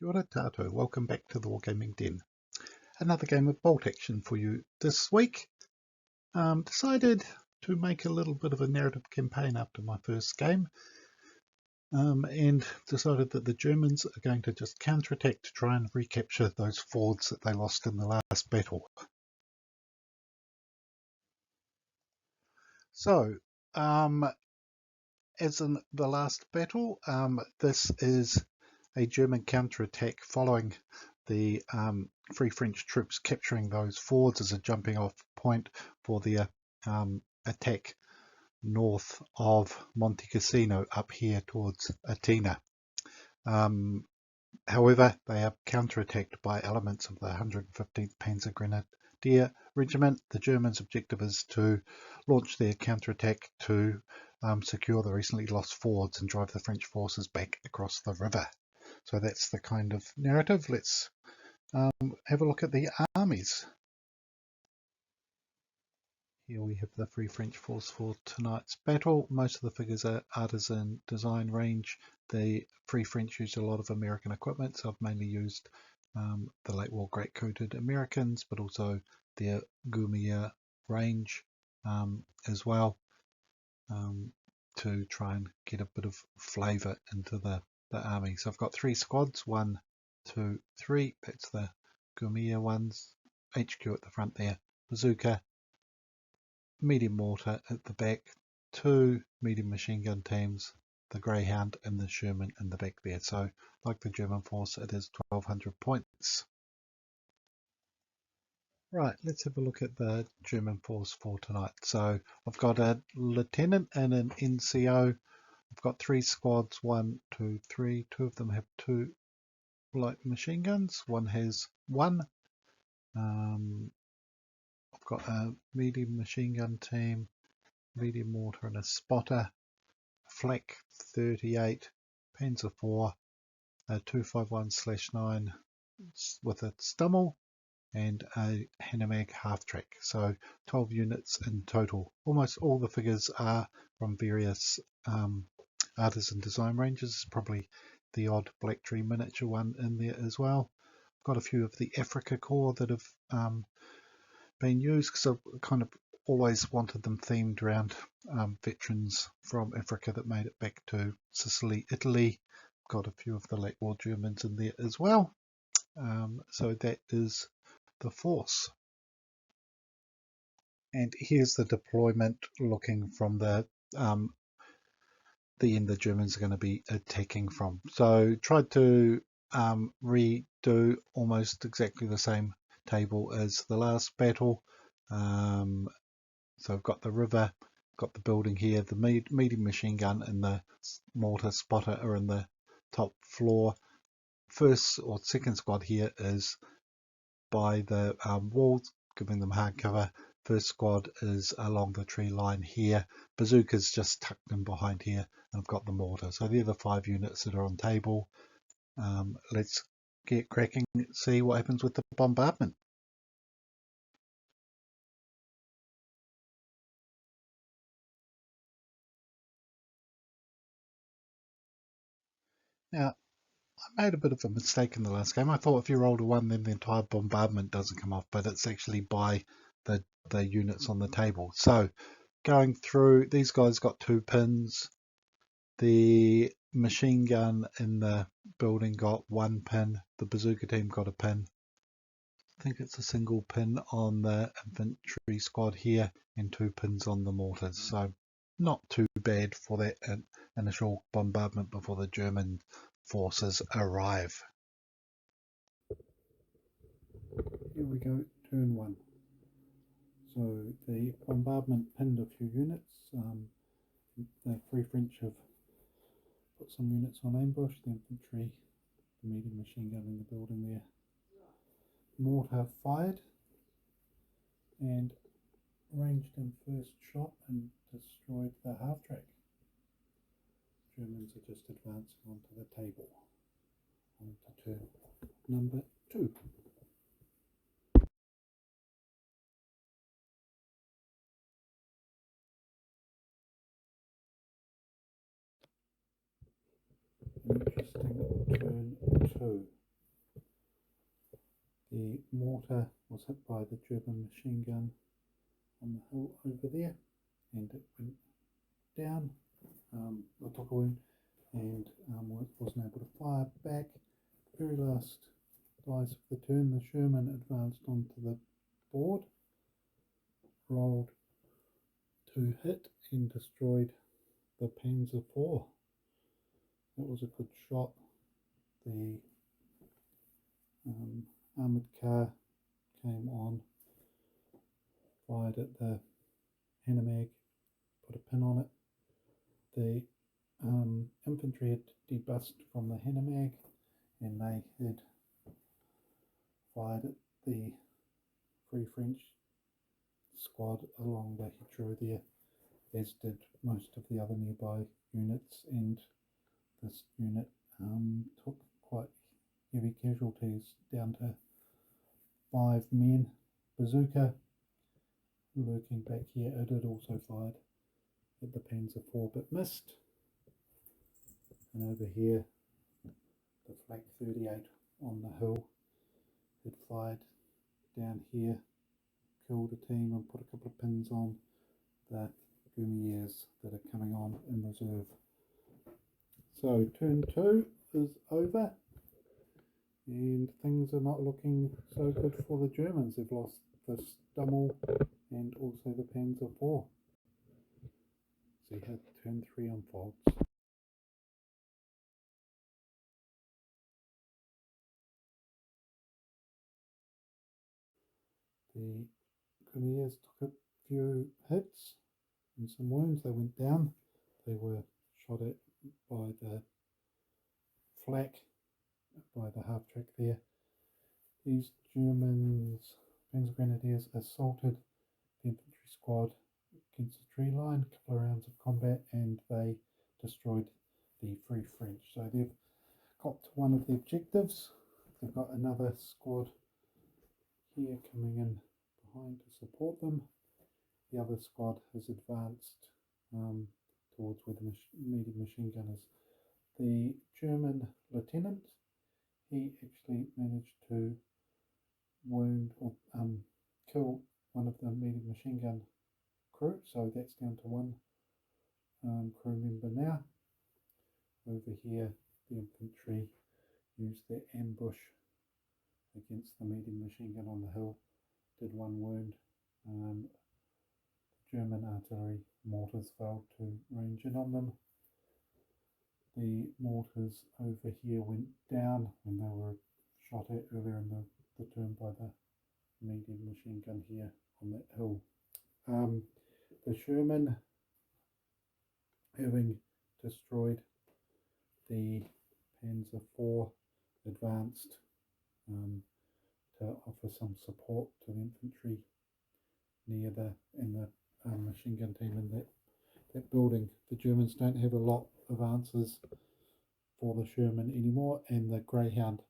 Kia ora tātou, welcome back to the Wargaming Den. Another game of bolt action for you this week. Decided to make a little bit of a narrative campaign after my first game, and decided that the Germans are going to just counterattack to try and recapture those forts that they lost in the last battle. So, as in the last battle, this is a German counterattack following the Free French troops capturing those fords as a jumping off point for their attack north of Monte Cassino up here towards Atina. However, they are counterattacked by elements of the 115th Panzer Grenadier Regiment. The Germans' objective is to launch their counterattack to secure the recently lost fords and drive the French forces back across the river. So that's the kind of narrative. Let's have a look at the armies. Here we have the Free French force for tonight's battle. Most of the figures are artisan design range. The Free French used a lot of American equipment, so I've mainly used the late war great coated Americans, but also their Guermia range as well, to try and get a bit of flavour into the army. So I've got 3 squads, 1, 2, 3. That's the Guermia ones. HQ at the front there. Bazooka, medium mortar at the back, 2 medium machine gun teams, the Greyhound and the Sherman in the back there. So like the German force, it is 1200 points. Right, let's have a look at the German force for tonight. So I've got a lieutenant and an NCO. I've got 3 squads, 1, 2, 3. 2 of them have 2 light machine guns. One has 1. I've got a medium machine gun team, medium mortar and a spotter, flak 38, Panzer 4, a 251/9 with a Stummel, and a Hanomag half-track. So 12 units in total. Almost all the figures are from various artisan design ranges. Probably the odd Black Tree miniature one in there as well. I've got a few of the Africa Corps that have been used because I've kind of always wanted them themed around veterans from Africa that made it back to Sicily, Italy. Got a few of the late war Germans in there as well. So that is the force. And here's the deployment looking from the end the Germans are going to be attacking from. So tried to redo almost exactly the same table as the last battle. So I've got the river, got the building here, the medium machine gun and the mortar spotter are in the top floor. First or second squad here is by the walls, giving them hard cover. First squad is along the tree line here. Bazooka's just tucked in behind here, and I've got the mortar. So they're the 5 units that are on table. Let's get cracking, see what happens with the bombardment. Now, I made a bit of a mistake in the last game. I thought if you rolled a 1, then the entire bombardment doesn't come off, but it's actually by the units on the table. So going through, these guys got 2 pins. The machine gun in the building got 1 pin. The bazooka team got a pin. I think it's a single pin on the infantry squad here and 2 pins on the mortars. So not too bad for that initial bombardment before the German forces arrive. Here we go, turn 1. So the bombardment pinned a few units. The Free French have put some units on ambush. The infantry, the medium machine gun in the building there. Mortar fired and ranged in first shot and destroyed the half-track. Germans are just advancing onto the table. On to turn number 2. Interesting turn 2. The mortar was hit by the German machine gun on the hill over there, and it went down. I took a wound and wasn't able to fire back. The very last dice of the turn, the Sherman advanced onto the board, rolled to hit and destroyed the Panzer IV. That was a good shot. The armoured car came on, fired at the Hanomag, put a pin on it. The infantry had debussed from the Hanomag, and they had fired at the Free French squad along the hedgerow there, as did most of the other nearby units, and this unit took quite heavy casualties, down to 5 men. Bazooka lurking back here, it had also fired at the Panzer IV but missed. And over here, the Flak 38 on the hill had fired down here, killed a team and put a couple of pins on the Guerriers that are coming on in reserve. So turn 2 is over, and things are not looking so good for the Germans. They've lost the Stummel and also the Panzer IV. See how turn 3 unfolds. The Guerriers took a few hits and some wounds. They went down. They were shot at by the flak, by the half track there. These Germans, Panzer Grenadiers, assaulted the infantry squad against the tree line, a couple of rounds of combat, and they destroyed the Free French. So they've got to one of the objectives. They've got another squad here coming in behind to support them. The other squad has advanced towards where the medium machine gun is. The German lieutenant, he actually managed to wound or kill one of the medium machine gun crew, so that's down to 1 crew member now. Over here, the infantry used their ambush against the medium machine gun on the hill, did 1 wound. German artillery mortars failed to range in on them. The mortars over here went down when they were shot at earlier in the turn by the medium machine gun here on that hill. The Sherman, having destroyed the Panzer IV, advanced to offer some support to the infantry near the machine gun team in that building. The Germans don't have a lot of answers for the Sherman anymore, and the Greyhound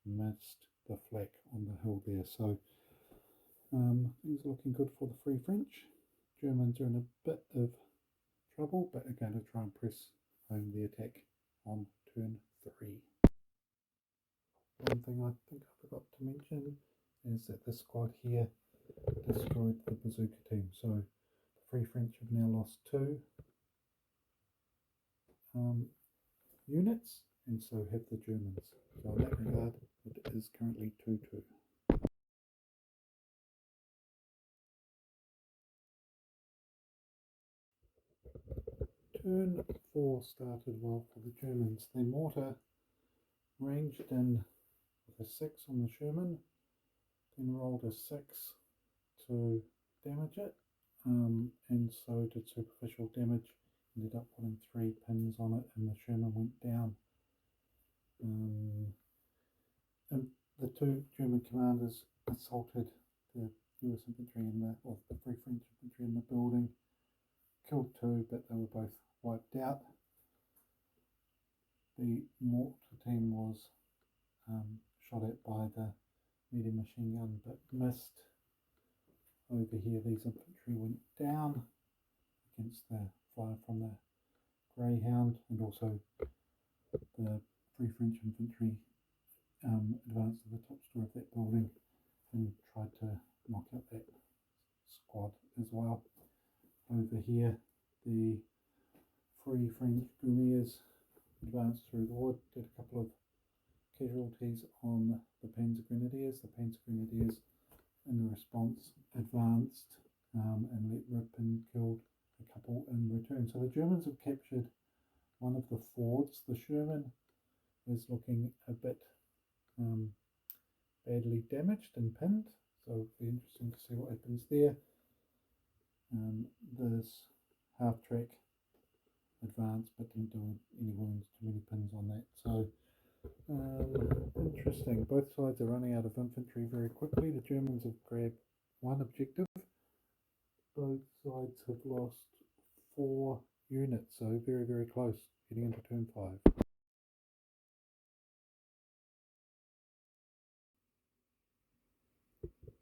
missed the flak on the hill there. So things are looking good for the Free French. Germans are in a bit of trouble, but are going to try and press home the attack on turn 3. One thing I think I forgot to mention is that this squad here destroyed the bazooka team. So the Free French have now lost 2 units, and so have the Germans. So in that regard, it is currently 2-2. Turn 4 started well for the Germans. The mortar ranged in with a 6 on the Sherman, then rolled a 6 to damage it, and so did superficial damage. Ended up putting 3 pins on it, and the Sherman went down. And the 2 German commanders assaulted the US infantry or the Free French infantry in the building, killed 2, but they were both wiped out. The mortar team was shot at by the medium machine gun but missed. Over here, these infantry went down against the fire from the Greyhound, and also the Free French infantry advanced to the top story of that building well. Over here, the Free French Grenadiers advanced through the wood, did a couple of casualties on the Panzer Grenadiers. The Panzer Grenadiers, in response, advanced and let rip and killed a couple in return. So the Germans have captured one of the fords. The Sherman is looking a bit badly damaged and pinned, so it'll be interesting to see what happens there. This half-track advanced but didn't do any wounds, too many pins on that. So interesting. Both sides are running out of infantry very quickly. The Germans have grabbed one objective. Both sides have lost 4 units, so very, very close, getting into turn 5.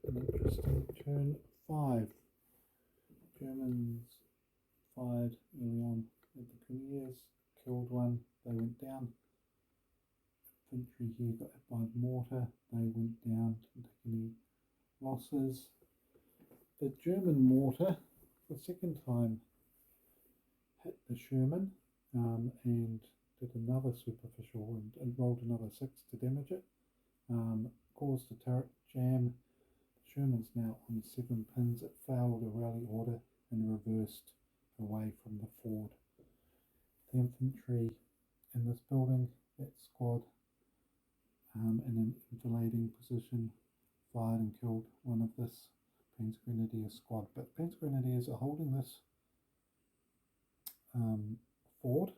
An interesting turn 5. Germans fired early on at the Grenadiers, killed one, they went down. Infantry here got hit by the mortar, they went down, didn't take any losses. The German mortar, for the second time, hit the Sherman and did another superficial wound and rolled another 6 to damage it. Caused a turret jam. The Sherman's now on 7 pins. It failed a rally order and reversed away from the ford. The infantry in this building, that squad, in an enfilading position, fired and killed one of this Panzer Grenadier squad. But Panzer Grenadiers are holding this ford.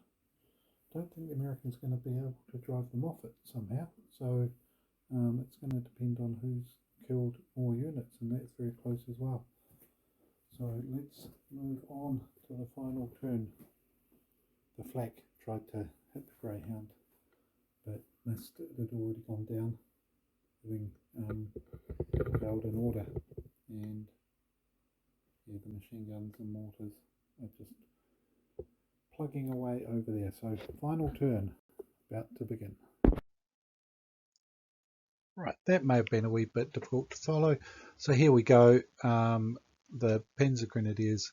Don't think the Americans are going to be able to drive them off it somehow. So it's going to depend on who's killed more units, and that's very close as well. So let's move on to the final turn. The flak tried to hit the Greyhound, but missed. It had already gone down, having failed an order, and yeah, the machine guns and mortars are just plugging away over there. So final turn about to begin. Right, that may have been a wee bit difficult to follow. So here we go. The Panzer Grenadiers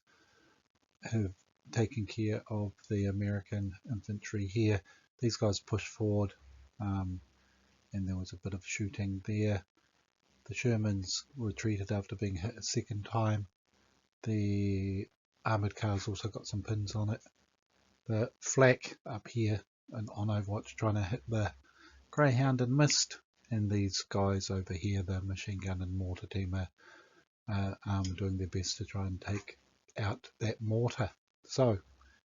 have taken care of the American infantry here. These guys pushed forward, and there was a bit of shooting there. The Shermans retreated after being hit a second time. The armoured cars also got some pins on it. The flak up here and on Overwatch trying to hit the Greyhound and missed. And these guys over here, the machine gun and mortar team, are doing their best to try and take out that mortar. So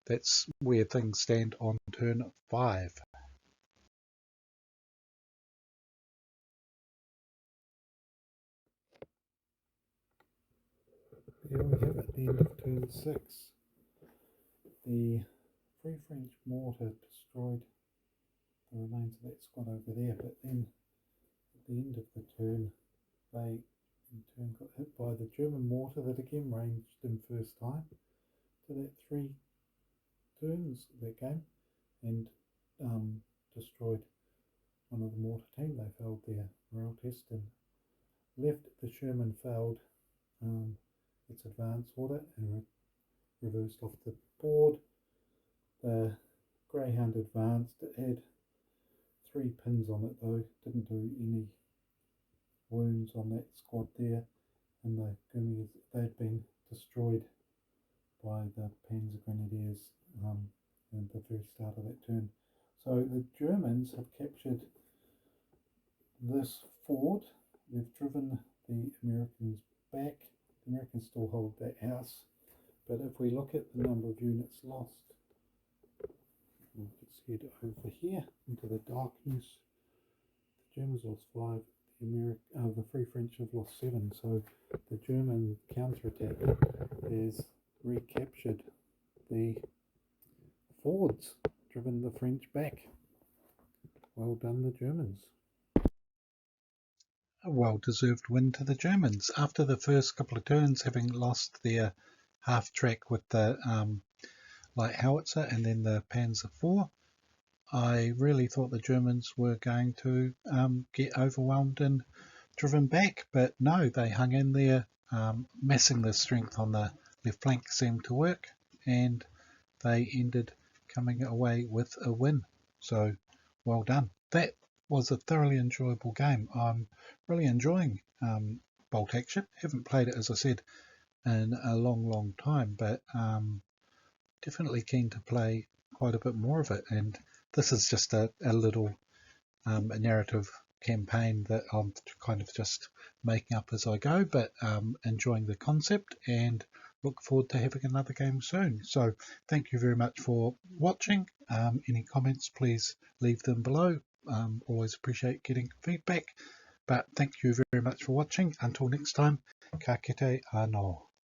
that's where things stand on turn 5. Here we have it, the end of turn 6. The Free French mortar destroyed the remains of that squad over there, but then at the end of the turn they in turn got hit by the German mortar that again ranged in first time to that 3 turns that game and destroyed one of the mortar team. They failed their morale test and left. The Sherman failed its advance order and reversed off the board. The Greyhound advanced. It had 3 pins on it though, didn't do any wounds on that squad there, and the Grenadiers, they'd been destroyed by the Panzer Grenadiers at the very start of that turn. So the Germans have captured this fort. They've driven the Americans back. The Americans still hold that house, but if we look at the number of units lost, let's head over here into the darkness. The Germans lost 5. The Free French have lost 7. So the German counterattack has recaptured the fords, driven the French back. Well done, the Germans. A well-deserved win to the Germans. After the first couple of turns, having lost their half-track with the light howitzer and then the Panzer IV, I really thought the Germans were going to get overwhelmed and driven back, but no, they hung in there, massing their strength on the their flank seemed to work, and they ended coming away with a win. So well done. That was a thoroughly enjoyable game. I'm really enjoying Bolt Action. Haven't played it, as I said, in a long time, but definitely keen to play quite a bit more of it. And this is just a little a narrative campaign that I'm kind of just making up as I go, but enjoying the concept and look forward to having another game soon. So thank you very much for watching. Any comments, please leave them below. Always appreciate getting feedback. But thank you very much for watching. Until next time, ka kite anō.